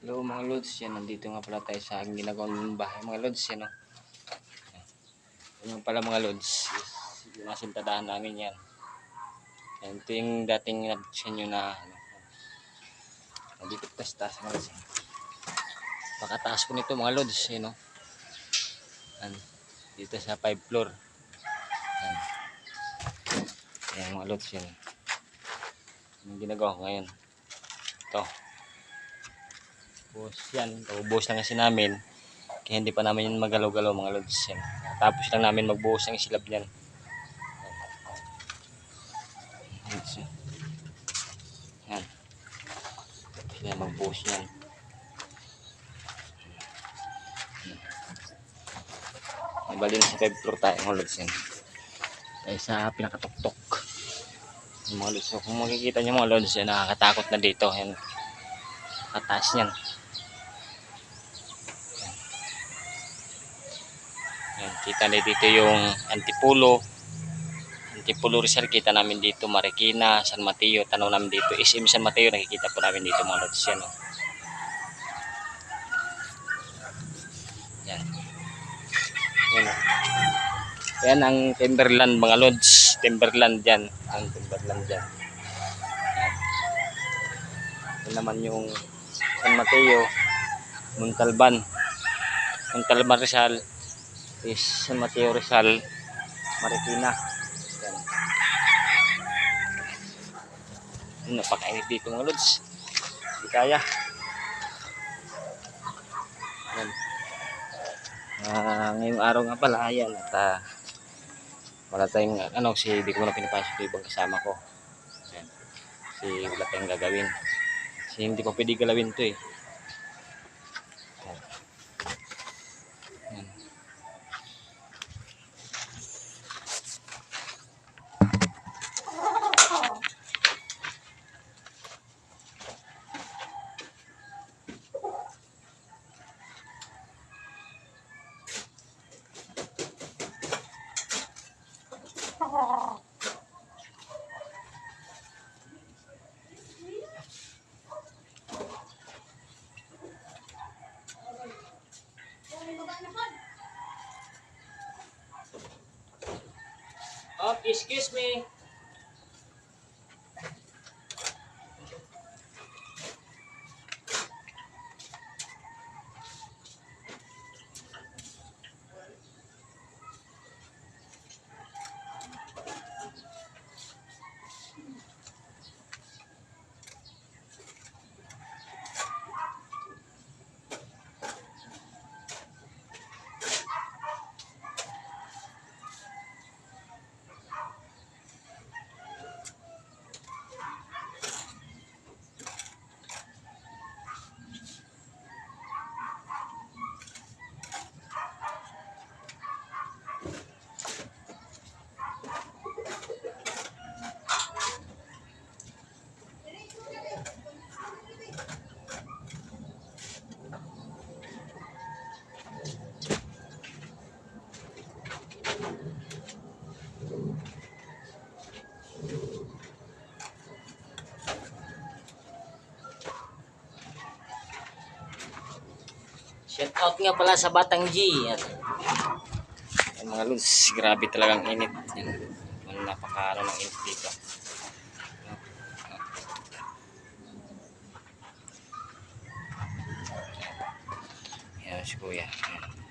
Hello mga lods, yan, nandito nga pala tayo sa aking ginagawang bahay mga lods, yan o. Yan pala mga lods, yung nasintadahan namin yan. Yan, ito yung dating nabuksan nyo na, nandito taas mga lods. Pakataas po nito mga lods, yan o. Yan, dito sa 5th floor. Yan, yan mga lods, yan. Yung ginagawa ko ngayon. Ito. Tapos yan, ubos lang kasi namin. Kaya hindi pa namin yan magalaw-galaw mga lods yan. Tapos lang namin magbuhos ng isilab niyan. Yan. Yan, magbuhos yan. Bali na sa 5th floor tayo mga lods yan. Tayo sa pinakatuktok. Mga lods. So, kung makikita nyo mga lods yan, nakakatakot na dito. Yan. Kataas yan. Yan, kita na dito yung Antipolo Rizal, kita namin dito Marikina, San Mateo, tanaw namin dito SM San Mateo, nakikita po namin dito mga lods yan. Oh. Yan. Yan, oh. Yan ang Timberland mga lods, Timberland yan, ang Timberland yan. Yan. Yan naman yung San Mateo, Montalban Rizal, is San Mateo Rizal, Marikina. Yan. Napakainit dito mga lods, hindi kaya. Yan. Ngayong araw nga pala, ayan, at wala tayong hindi ko na pinapasok yung ibang kasama ko. Ayan. Kasi wala tayong gagawin. Kasi hindi ko pwede galawin to eh. Ayan. Oh, excuse me. Shout out nga pala sa Batang G. Yan. Yan mga lods, grabe talagang init. Yan. Napakaano ng init dito. Yan si kuya. Yan.